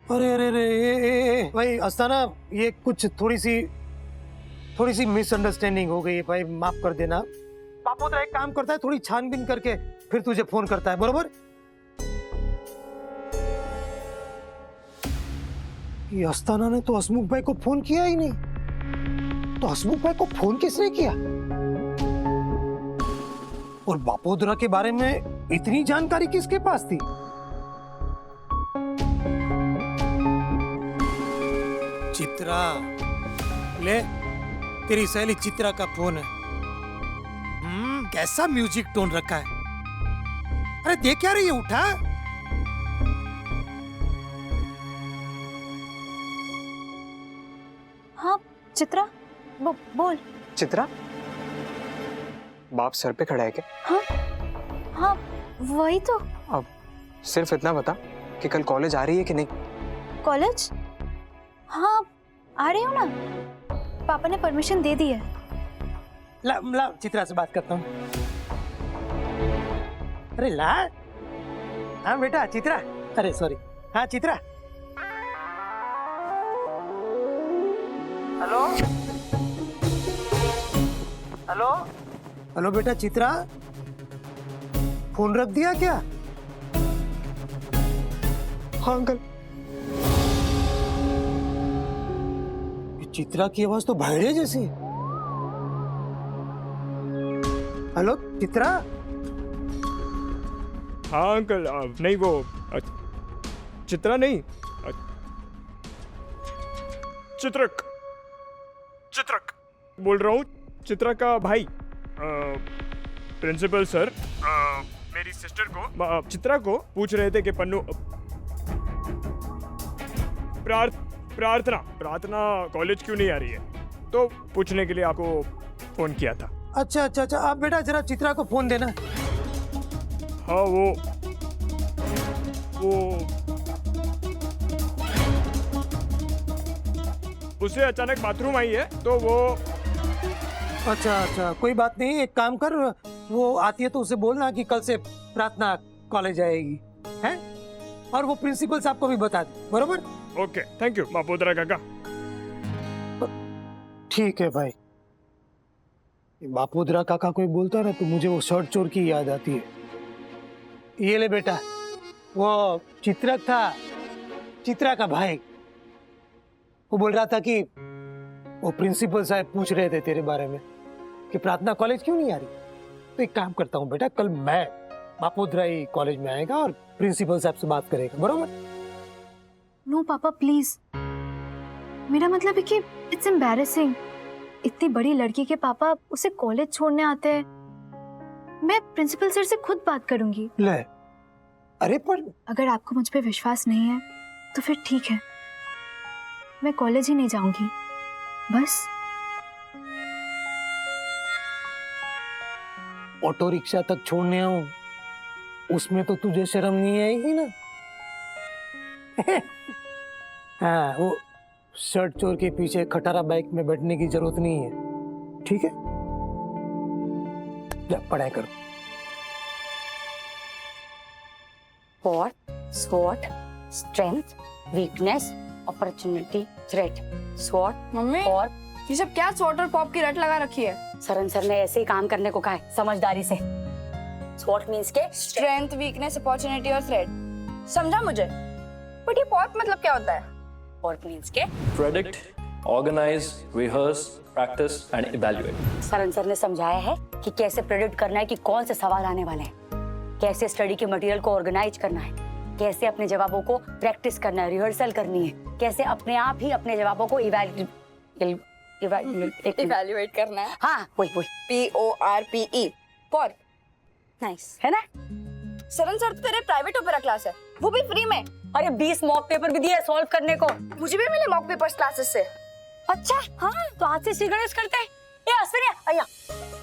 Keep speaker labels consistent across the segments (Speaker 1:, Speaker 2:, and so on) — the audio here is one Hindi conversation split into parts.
Speaker 1: अरे अरे अरे भाई अस्ताना, ये कुछ थोड़ी सी मिसअंडरस्टैंडिंग हो गई है भाई, माफ कर देना। बापोद्रा एक काम करता है, थोड़ी छानबीन करके फिर तुझे फोन करता है, बरोबर? ये अस्ताना ने तो हसमुख भाई को फोन किया ही नहीं, तो हसमुख भाई को फोन किसने किया? और बापोद्रा के बारे में इतनी जानकारी किसके पास थी? चित्रा, ले तेरी सहेली चित्रा का फोन है। कैसा म्यूजिक टोन रखा है। अरे देख क्या रही है, उठा।
Speaker 2: हाँ चित्रा, बोल।
Speaker 3: चित्रा, बाप सर पे खड़ा है क्या?
Speaker 2: हाँ हाँ वही तो।
Speaker 3: अब सिर्फ इतना बता कि कल कॉलेज आ रही है कि नहीं?
Speaker 2: कॉलेज? हाँ आ रही हूँ ना, पापा ने परमिशन दे दी है।
Speaker 1: ला चित्रा से बात करता हूँ। अरे ला। हाँ बेटा चित्रा, अरे सॉरी, हाँ चित्रा। हेलो हेलो हेलो बेटा चित्रा, फोन रख दिया क्या?
Speaker 3: हाँ अंकल।
Speaker 1: चित्रा की आवाज तो भेड़िया जैसी है। हेलो चित्रा।
Speaker 4: हाँ अंकल, नहीं वो चित्रा नहीं, चित्रक बोल रहा हूँ, चित्रा का भाई। प्रिंसिपल सर मेरी सिस्टर को, चित्रा को पूछ रहे थे कि पन्नू प्रार्थना कॉलेज क्यों नहीं आ रही है, तो पूछने के लिए आपको फोन किया था।
Speaker 1: अच्छा अच्छा अच्छा, आप बेटा जरा चित्रा को फोन देना।
Speaker 4: हाँ वो उसे अचानक बाथरूम आई है तो वो।
Speaker 1: अच्छा अच्छा, कोई बात नहीं, एक काम कर, वो आती है तो उसे बोलना कि कल से प्रार्थना कॉलेज आएगी, हैं? और वो प्रिंसिपल साहब को भी बता दे, बरोबर?
Speaker 4: ओके, थैंक यू बापोद्रा काका।
Speaker 1: ठीक है भाई। बापोद्रा काका कोई बोलता ना तो मुझे वो शर्ट चोर की याद आती है। ये ले बेटा, वो चित्रक था, चित्रा का भाई। वो बोल रहा था कि वो प्रिंसिपल साहब पूछ रहे थे तेरे बारे में कि प्रार्थना कॉलेज क्यों नहीं आ रही। तो एक काम करता हूँ बेटा, कल मैं बापोद्रा ही कॉलेज में आएगा और प्रिंसिपल साहब से बात करेगा, बरोबर?
Speaker 2: नो पापा प्लीज, मेरा मतलब है कि इट्स एम्बैरेसिंग। इतनी बड़ी लड़की के पापा उसे कॉलेज छोड़ने आते हैं। मैं प्रिंसिपल सर से खुद बात करूंगी।
Speaker 1: ले, अरे पर
Speaker 2: अगर आपको मुझ पे विश्वास नहीं है तो फिर ठीक है, मैं कॉलेज ही नहीं जाऊंगी बस।
Speaker 1: ऑटो रिक्शा तक छोड़ने आऊं, उसमें तो तुझे शर्म नहीं आएगी ना? हाँ, वो शर्ट चोर के पीछे खटारा बाइक में बैठने की जरूरत नहीं है, ठीक है? जा पढ़ाई करो।
Speaker 5: What, SWOT, strength, weakness, opportunity, threat. SWOT
Speaker 6: mummy
Speaker 5: और
Speaker 6: ये सब क्या SWOT और पॉप की रट लगा रखी है?
Speaker 5: सरन सर ने ऐसे ही काम करने को कहा है, समझदारी से। SWOT मींस के
Speaker 6: स्ट्रेंथ, वीकनेस, अपॉर्चुनिटी और थ्रेट। समझा मुझे, बट ये पॉप मतलब क्या होता है?
Speaker 5: SWOT मींस के
Speaker 7: Predict, organize, rehearse, practice and evaluate.
Speaker 5: Saran sir ने समझाया है कि कैसे प्रेडिक्ट करना है कि कौन से सवाल आने वाले हैं, कैसे स्टडी के मटेरियल को ऑर्गेनाइज करना है, कैसे अपने जवाबों को प्रैक्टिस करना है, रिहर्सल करनी है, कैसे अपने आप ही अपने जवाबों को
Speaker 6: इवैल्यूएट करना है।
Speaker 5: हाँ वही
Speaker 6: PORPE, पॉप।
Speaker 5: नाइस है ना?
Speaker 6: सरन सर तो तेरे प्राइवेट ओपेरा क्लास है, वो भी फ्री में।
Speaker 5: अरे 20 मॉक पेपर भी दिए सॉल्व करने को।
Speaker 6: मुझे भी मिले मॉक पेपर्स क्लासेस से।
Speaker 5: अच्छा हाँ, तो आज से श्री गणेश करते हैं। ये अश्विनी भैया,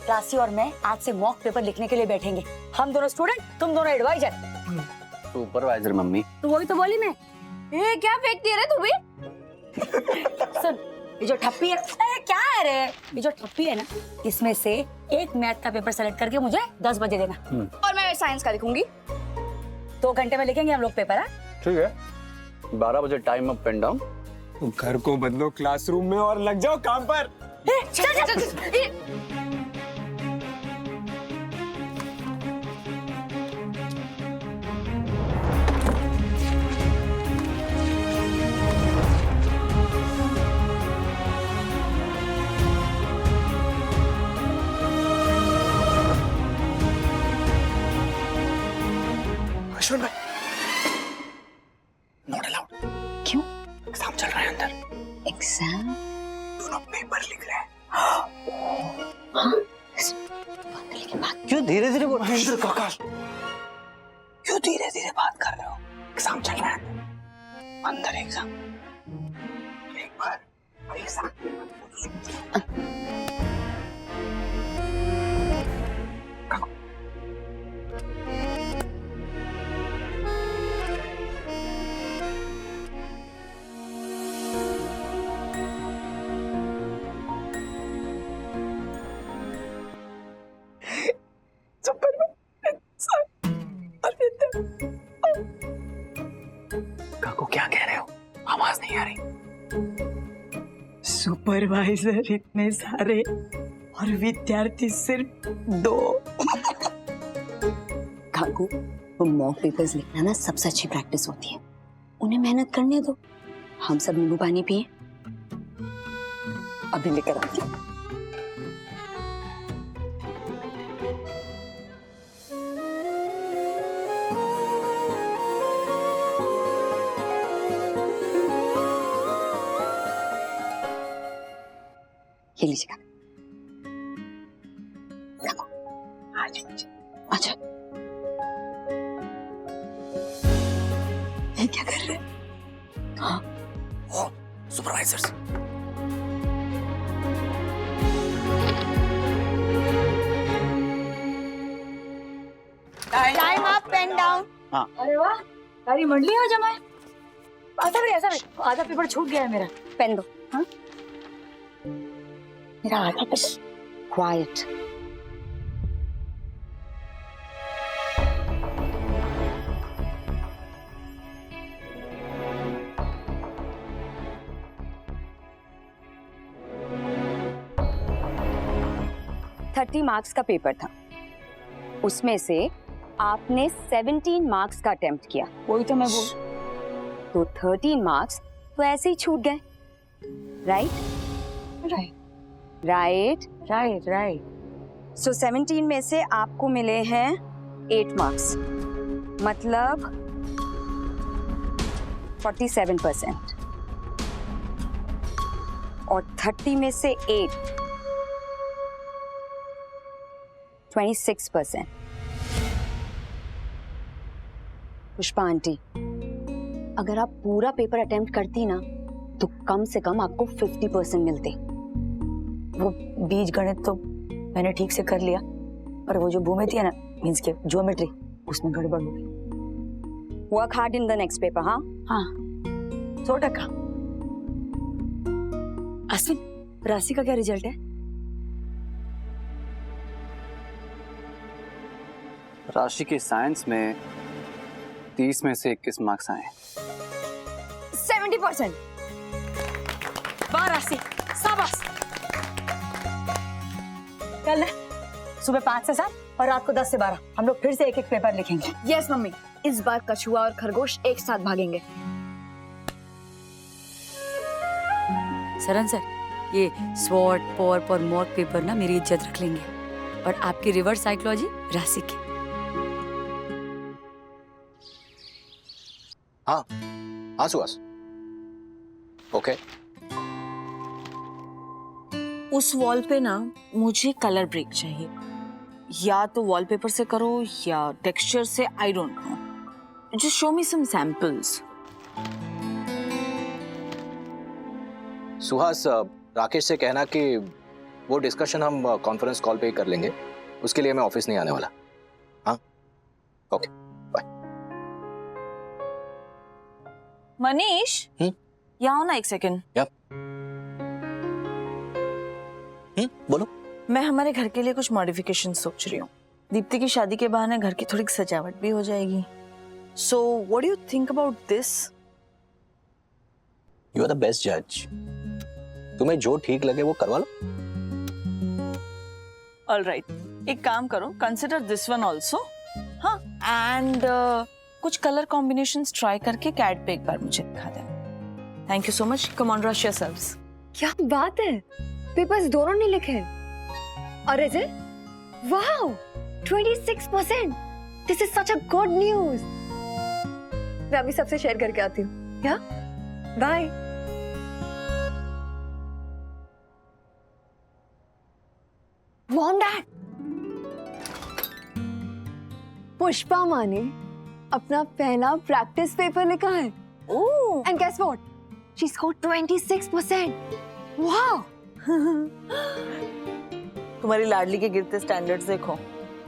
Speaker 5: राशि और मैं आज से मॉक पेपर लिखने के लिए बैठेंगे। हम दोनों स्टूडेंट, तुम दोनों एडवाइजर।
Speaker 7: Supervisor mummy.
Speaker 5: तो वही तो बोली मैं।
Speaker 6: ये क्या फेंकती है रे तू भी?
Speaker 5: सुन, ये जो ठप्पी है, अरे क्या है रे, ये जो ठप्पी है ना, इसमें से एक मैथ का पेपर सेलेक्ट करके मुझे 10 बजे देना।
Speaker 6: और मैं साइंस का लिखूंगी।
Speaker 5: 2 घंटे में लिखेंगे हम लोग पेपर। है
Speaker 7: ठीक है,
Speaker 8: 12 बजे टाइम अप एंड डाउन।
Speaker 3: तो घर को बदलो क्लासरूम में और लग जाओ काम पर। अश्विन भाई, नॉट अलाउड।
Speaker 5: क्यों?
Speaker 3: एग्जाम चल रहा है अंदर।
Speaker 5: एग्जाम?
Speaker 3: दोनों पेपर लिख रहे हैं।
Speaker 1: क्यों धीरे धीरे बोल?
Speaker 3: महेंद्र काका, क्यों धीरे धीरे बात कर रहे हो? एग्जाम चल रहा है अंदर एग्जाम। एक बार एग्जाम। काकू क्या कह रहे हो? आवाज नहीं आ रही।
Speaker 9: सुपरवाइजर इतने सारे और विद्यार्थी सिर्फ 2।
Speaker 5: काकू, वो मॉक पेपर्स लिखना ना सबसे अच्छी प्रैक्टिस होती है। उन्हें मेहनत करने दो, हम सब नींबू पानी पिए। अभी लेकर आती हूँ। ये लीजिएगा। अच्छा, ये क्या कर रहे हैं? हाँ,
Speaker 3: supervisors.
Speaker 5: Time up and down.
Speaker 8: हाँ।
Speaker 5: अरे वाह, सारी मंडली आ जमा है। आधा पेपर छूट गया है मेरा। पेन दो। हाँ, मेरा आधा पेपर। क्वाइट। थर्टी मार्क्स का पेपर था, उसमें से आपने 17 मार्क्स का अटेम्प्ट किया। वही तो मैं बोल, तो 13 मार्क्स तो ऐसे ही छूट गए। Right right right right right. So 17 में से आपको मिले हैं 8 मार्क्स, मतलब 47%। और 30 में से 8, 26%। पुष्पा आंटी, अगर आप पूरा पेपर अटेम्प्ट करती ना तो कम से कम आपको 50% मिलते। वो बीज गणित तो मैंने ठीक से कर लिया, पर वो जो भूमिति है ना, मींस के ज्योमेट्री, उसमें गड़बड़ हो गई। Work hard in the next paper. हाँ हाँ, 100%। अश्विन, राशि का क्या रिजल्ट है?
Speaker 8: राशि के साइंस में 30 में से 21 मार्क्स आए।
Speaker 6: 70%।
Speaker 5: वाह राशि, शाबाश। कल है सुबह 5 से 7 और रात को 10 से 12 हम लोग फिर से एक एक पेपर लिखेंगे।
Speaker 6: यस मम्मी, इस बार कछुआ और खरगोश एक साथ भागेंगे।
Speaker 5: सरन सर, ये स्वॉट, पॉर्प और मॉक पेपर ना मेरी इज्जत रख लेंगे, और आपकी रिवर्स साइकोलॉजी राशि की।
Speaker 8: हाँ हाँ सुहास, ओके।
Speaker 9: उस वॉल पे ना मुझे कलर ब्रेक चाहिए, या तो वॉलपेपर से करो या टेक्सचर से, I don't know. Just show me some samples.
Speaker 8: Suhas, Rakesh से कहना कि वो डिस्कशन हम कॉन्फ्रेंस कॉल पे ही कर लेंगे, उसके लिए मैं ऑफिस नहीं आने वाला। हाँ ओके, बाय।
Speaker 9: मनीष, यहाँ आओ ना एक सेकंड।
Speaker 8: बोलो।
Speaker 9: मैं हमारे घर के लिए कुछ मॉडिफिकेशन सोच रही हूँ। दीप्ति की शादी के बहाने घर की थोड़ी सजावट भी हो जाएगी। So what do you think about this?
Speaker 8: You are the best जज। तुम्हें जो ठीक लगे वो करवा लो।
Speaker 9: ऑलराइट, एक काम करो, कंसिडर दिस वन ऑल्सो। हाँ, एंड कुछ कलर कॉम्बिनेशंस ट्राई करके कैट पे एक बार मुझे दिखा देना। Thank you so much. Come on, rush yourselves.
Speaker 2: क्या बात है, पेपर्स दोनों नहीं लिखे। और is it? Wow, 26%। This is such a good news. मैं अभी सबसे शेयर करके आती हूँ। क्या? बाय। मॉम, डैड, पुष्पा माँ ने अपना पहला प्रैक्टिस पेपर लिखा है। Oh, and guess what? She scored 26%। Wow.
Speaker 9: तुम्हारी लाडली के गिरते स्टैंडर्ड्स देखो।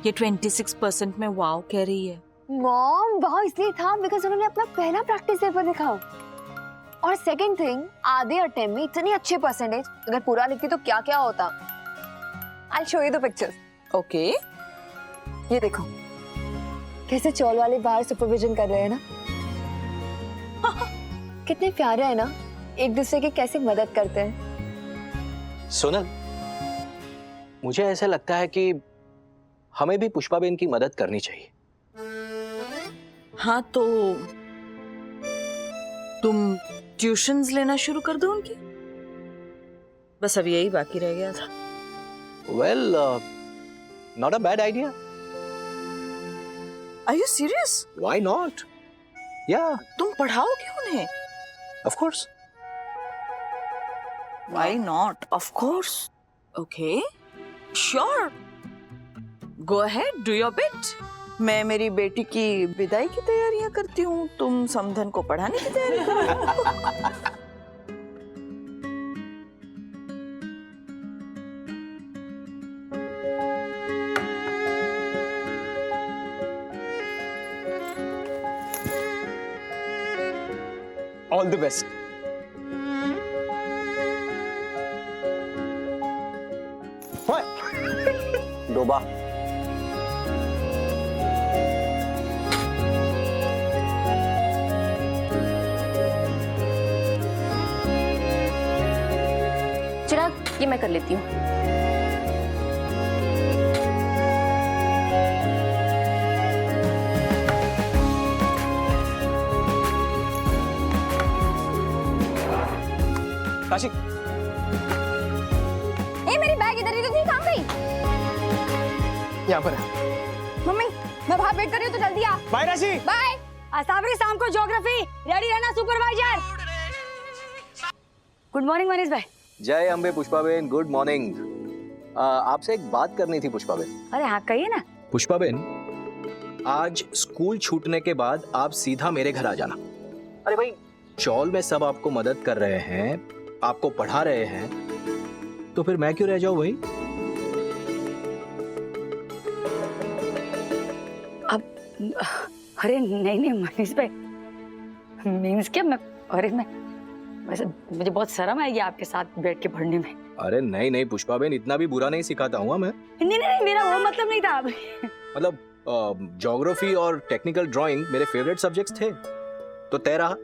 Speaker 9: ये 26% में वाव कह रही है।
Speaker 2: मॉम, वाओ इसलिए था बिकॉज उन्होंने अपना पहला प्रैक्टिस पेपर लिखा। और सेकंड थिंग, आधे अटेम्प्ट में इतनी अच्छी परसेंटेज, अगर पूरा लिखती तो क्या क्या होता। I show you the pictures.
Speaker 9: Okay,
Speaker 2: ये देखो कैसे चौल वाले बाहर सुपरविजन कर रहे हैं ना। कितने प्यारे हैं ना, एक दूसरे की कैसे मदद करते हैं।
Speaker 8: सोनल, मुझे ऐसा लगता है कि हमें भी पुष्पा बेन की मदद करनी चाहिए।
Speaker 9: हाँ तो तुम ट्यूशंस लेना शुरू कर दो उनकी। बस अब यही बाकी रह गया था।
Speaker 8: Well, not a bad idea.
Speaker 9: Are you serious?
Speaker 8: Why not? या,
Speaker 9: तुम पढ़ाओगे उन्हें?
Speaker 8: Of course.
Speaker 9: Why not? Of course. Okay. Sure. Go ahead, do your bit. मैं मेरी बेटी की विदाई की तैयारियां करती हूँ, तुम समधन को पढ़ाने की तैयारी करो।
Speaker 3: All the best.
Speaker 8: डोबा।
Speaker 5: चिराग, ये मैं कर लेती हूँ।
Speaker 3: काशी,
Speaker 6: ए मेरी बैग इधर ही तो थी, कहाँ गई?
Speaker 3: यहाँ पर है।
Speaker 6: मम्मी, मैं बाहर वेट कर रही हूँ, तो जल्दी आ।
Speaker 3: बाय राशि।
Speaker 6: बाय।
Speaker 5: साबरी, शाम को ज्योग्राफी रेडी रहना सुपरवाइजर। गुड मॉर्निंग मनीष भाई।
Speaker 8: जय अम्बे पुष्पाबेन, गुड मॉर्निंग। आपसे एक बात करनी थी पुष्पाबेन।
Speaker 5: अरे हाँ, कहिए ना।
Speaker 8: पुष्पाबेन, आज स्कूल छूटने के बाद आप सीधा मेरे घर आ जाना। अरे भाई, चौल में सब आपको मदद कर रहे हैं, आपको पढ़ा रहे हैं, तो फिर मैं क्यों रह जाऊं भाई?
Speaker 5: अब अरे नहीं नहीं मनीष भाई, मीन्स क्या, मैं अरे मैं वैसे मुझे बहुत शर्म आएगी आपके साथ बैठ के पढ़ने में।
Speaker 8: अरे नहीं नहीं पुष्पाबेन, इतना भी बुरा नहीं सिखाता हूँ मैं।
Speaker 5: नहीं नहीं, मेरा वो मतलब नहीं था।
Speaker 8: मतलब ज्योग्राफी और टेक्निकल ड्राइंग मेरे फेवरेट सब्जेक्ट्स थे, तो तय रहा।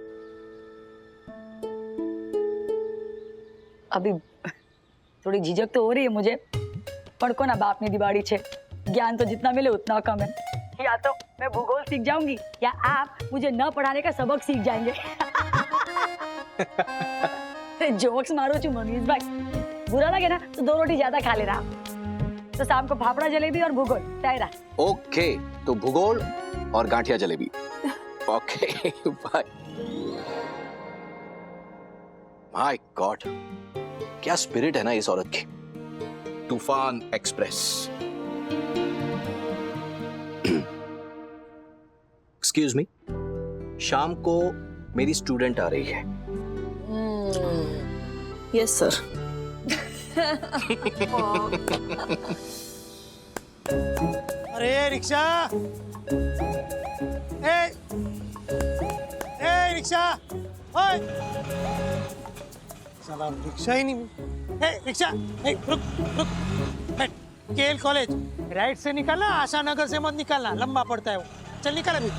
Speaker 5: अभी थोड़ी झिझक तो हो रही है मुझे, पढ़को ना बाप ने दिवाड़ी छे, ज्ञान तो जितना मिले उतना कम है। या तो मैं भूगोल सीख जाऊंगी या आप मुझे न पढ़ाने का सबक सीख जाएंगे। जोक्स मारो चु मनीष भाई, बुरा लगे ना तो 2 रोटी ज्यादा खा लेना। तो शाम को फाफड़ा जलेबी और भूगोल तय रहा।
Speaker 8: ओके, तो भूगोल और ganthiya jalebi. Okay, bye. My god, क्या स्पिरिट है ना इस औरत की। तूफान एक्सप्रेस। एक्सक्यूज मी, शाम को मेरी स्टूडेंट आ रही है।
Speaker 9: Yes sir.
Speaker 1: अरे रिक्शा, ए रिक्शा, ओए साला रिक्शा ही नहीं। ए रिक्शा, ए रुक रुक, बैठ। केएल कॉलेज राइट से निकालना, आशा नगर से मत निकालना, लंबा पड़ता है वो। चल निकाल अभी।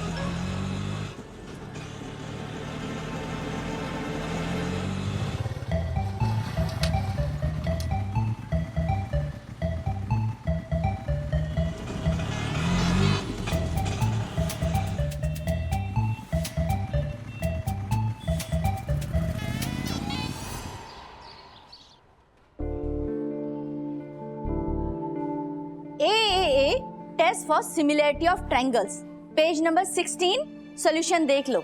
Speaker 10: Test for similarity of triangles, page number 16, solution देख लो।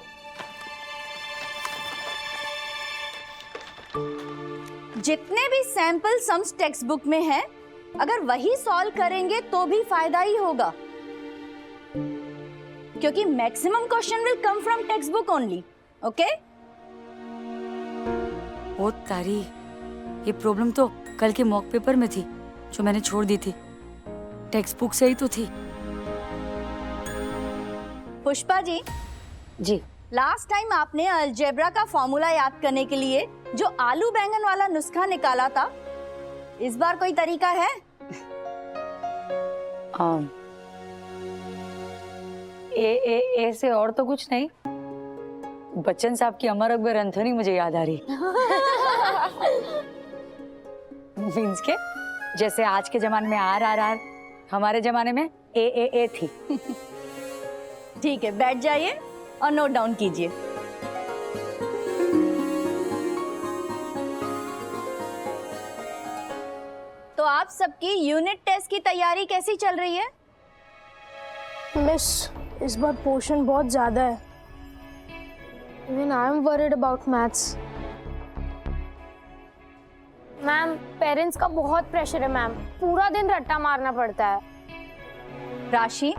Speaker 10: जितने भी सैंपल सम्स टेक्स्ट बुक में हैं, अगर वही सॉल्व करेंगे तो भी फायदा ही होगा, क्योंकि maximum question will come from text book only. Okay?
Speaker 5: ओ तारी, ये प्रॉब्लम तो कल के मॉक पेपर में थी जो मैंने छोड़ दी थी। टेक्स्ट बुक से ही तो थी।
Speaker 10: पुष्पा जी,
Speaker 5: जी
Speaker 10: लास्ट टाइम आपने अलजेब्रा का फॉर्मूला याद करने के लिए जो आलू बैंगन वाला नुस्खा निकाला था, इस बार कोई तरीका है?
Speaker 5: ए से और तो कुछ नहीं। बच्चन साहब की अमर अकबर एंथोनी मुझे याद आ रही। मीन्स के जैसे आज के जमाने में RRR, हमारे जमाने में ए थी।
Speaker 10: ठीक है, बैठ जाइए और नोट डाउन कीजिए। तो आप सबकी यूनिट टेस्ट की तैयारी कैसी चल रही है?
Speaker 11: मिस, इस बार पोर्शन बहुत ज्यादा है। Even I am worried about maths. Ma'am, parents का बहुत प्रेशर है मैम, पूरा दिन रट्टा मारना पड़ता है।
Speaker 10: राशि,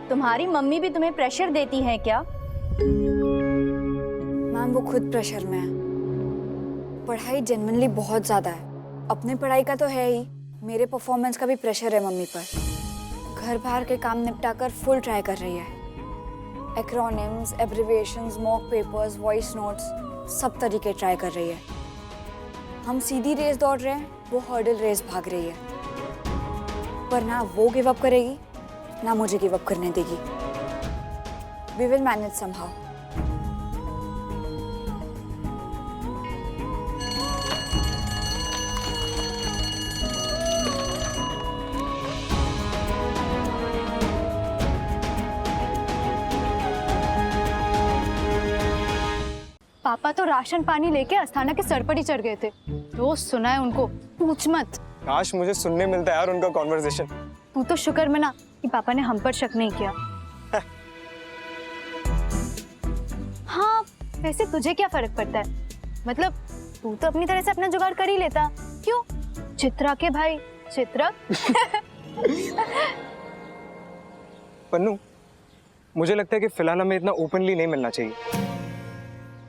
Speaker 10: तुम्हारी मम्मी भी तुम्हें प्रेशर देती है क्या?
Speaker 6: मैम वो खुद प्रेशर में है। पढ़ाई जेन्युइनली बहुत ज्यादा है। अपनी पढ़ाई का तो है ही, मेरे परफॉर्मेंस का भी प्रेशर है मम्मी पर। घर बाहर के काम निपटाकर फुल ट्राई कर रही है। Acronyms, abbreviations, mock papers, voice notes, सब तरीके ट्राई कर रही है। हम सीधी रेस दौड़ रहे हैं, वो हर्डल रेस भाग रही है। पर ना वो गिव अप करेगी, ना मुझे गिव अप करने देगी। We will manage somehow.
Speaker 2: पापा तो राशन पानी लेके अस्थाना के सर पर ही चढ़ गए थे। रोज सुना है उनको, पूछ मत।
Speaker 4: काश मुझे सुनने मिलता है यार उनका कॉन्वर्सेशन।
Speaker 2: तू तो शुक्र मना कि पापा ने हम पर शक नहीं किया। हाँ, वैसे तुझे क्या फर्क पड़ता है? मतलब तू तो अपनी तरह से अपना जुगाड़ कर ही लेता। क्यों? चित्रा के भाई चित्रक।
Speaker 4: पन्नू, मुझे लगता है कि फिलहाल हमें इतना ओपनली नहीं मिलना चाहिए।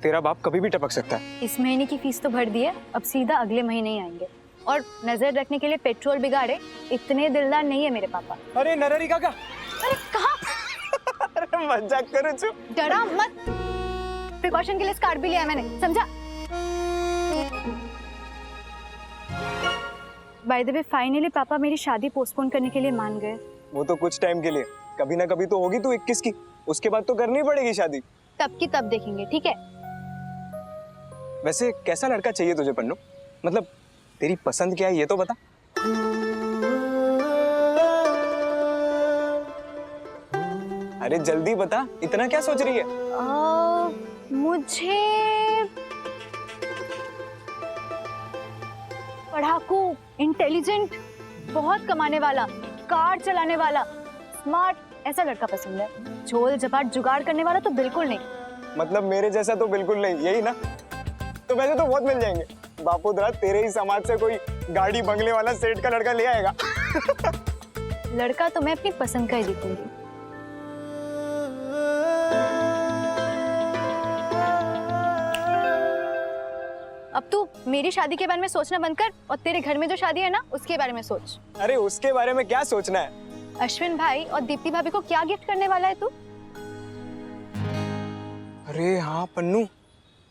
Speaker 4: तेरा बाप कभी भी टपक सकता है।
Speaker 2: इस महीने की फीस तो भर दी है, अब सीधा अगले महीने ही आएंगे। और नजर रखने के लिए पेट्रोल बिगाड़े इतने दिलदार नहीं है मेरे पापा।
Speaker 4: अरे नरहरी काका।
Speaker 2: अरे कहाँ?
Speaker 4: अरे मजाक करो, चुप।
Speaker 2: डरा मत। प्रिकॉशन के लिए स्कार्फ भी लिया है मैंने, समझा? बाय द वे, फाइनली पापा मेरी शादी पोस्टपोन करने के लिए मान गए।
Speaker 4: वो तो कुछ टाइम के लिए, कभी ना कभी तो होगी तू 21 की, उसके बाद तो करनी पड़ेगी शादी।
Speaker 2: तब की तब देखेंगे, ठीक है?
Speaker 4: वैसे कैसा लड़का चाहिए तुझे पन्नू? मतलब तेरी पसंद क्या है ये तो बता। अरे जल्दी बता, इतना क्या सोच रही है?
Speaker 2: मुझे पढ़ाकू, इंटेलिजेंट, बहुत कमाने वाला, कार चलाने वाला, स्मार्ट, ऐसा लड़का पसंद है। झोल झपाट जुगाड़ करने वाला तो बिल्कुल नहीं।
Speaker 4: मतलब मेरे जैसा तो बिल्कुल नहीं, यही ना? तो वैसे तो बहुत मिल जाएंगे। बापूधरा तेरे ही समाज से कोई गाड़ी बंगले वाला सेठ का लड़का ले आएगा।
Speaker 2: लड़का तो मैं अपनी पसंद का ही देखूंगी। अब तू मेरी शादी के बारे में सोचना बंद कर और तेरे घर में जो शादी है ना उसके बारे में सोच।
Speaker 4: अरे उसके बारे में क्या सोचना है?
Speaker 2: अश्विन भाई और दीप्ति भाभी को क्या गिफ्ट करने वाला है तू?
Speaker 4: अरे हाँ पन्नू,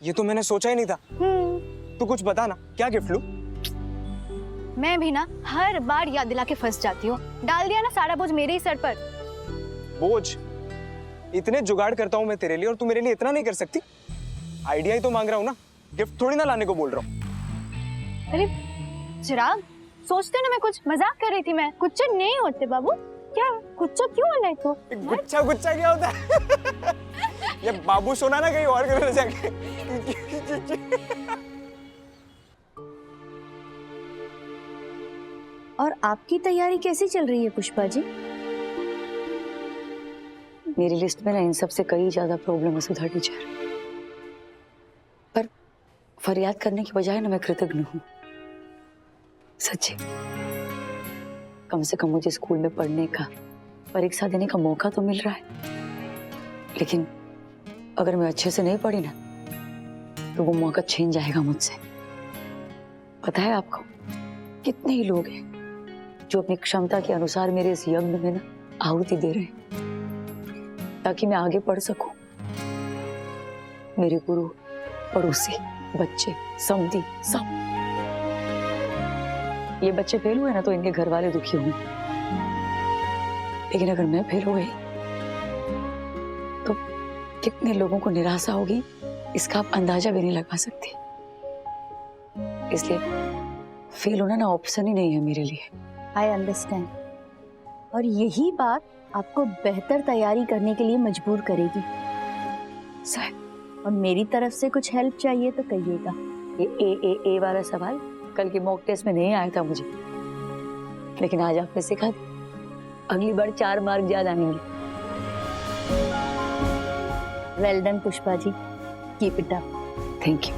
Speaker 4: ये तो मैंने सोचा ही नहीं था। तू कुछ बता ना, क्या गिफ्ट लूं?
Speaker 2: मैं भी ना हर बार याद दिला के फंस जाती हूँ। डाल दिया ना सारा बोझ मेरे ही सर पर।
Speaker 4: बोझ? इतने जुगाड़ करता हूँ मैं तेरे लिए और तू मेरे लिए इतना नहीं कर सकती? आइडिया ही तो मांग रहा हूँ ना, गिफ्ट थोड़ी ना लाने को बोल रहा हूँ।
Speaker 2: अरे चिराग, सोचते ना मैं कुछ मजाक कर रही थी। मैं गुच्छा नहीं होते बाबू। क्या गुच्छा क्यों होना है तू?
Speaker 4: गुच्छा गुच्छा क्या होता है? ये बाबू सोना ना कहीं और घर जाके।
Speaker 10: और आपकी तैयारी कैसी चल रही है पुष्पा जी?
Speaker 5: मेरी लिस्ट में ना इन सब से कई ज्यादा प्रॉब्लम है सुधा टीचर, पर फरियाद करने की बजाय ना मैं कृतज्ञ हूँ, सच्ची। कम से कम मुझे स्कूल में पढ़ने का, परीक्षा देने का मौका तो मिल रहा है। लेकिन अगर मैं अच्छे से नहीं पढ़ी ना तो वो मौका छीन जाएगा मुझसे। पता है आपको कितने ही लोग हैं जो अपनी क्षमता के अनुसार मेरे इस यज्ञ में ना आहुति दे रहे हैं ताकि मैं आगे पढ़ सकूं। मेरे गुरु, पड़ोसी, बच्चे, समधी, सब। ये बच्चे फेल हुए ना तो इनके घर वाले दुखी होंगे, लेकिन अगर मैं फेल हो गई तो कितने लोगों को निराशा होगी इसका आप अंदाजा भी नहीं लगा सकते। इसलिए फेल होना ना ऑप्शन ही नहीं है मेरे लिए।
Speaker 10: आई अंडरस्टैंड, और यही बात आपको बेहतर तैयारी करने के लिए मजबूर करेगी।
Speaker 5: सर,
Speaker 10: और मेरी तरफ से कुछ हेल्प चाहिए तो कहिएगा।
Speaker 5: ये ए वाला सवाल कल के मॉक टेस्ट में नहीं आया था मुझे, लेकिन आज आपने सिखा दिया। अगली बार 4 मार्क ज्यादा आएंगे।
Speaker 10: Well done Pushpa ji, keep it up.
Speaker 5: Thank you.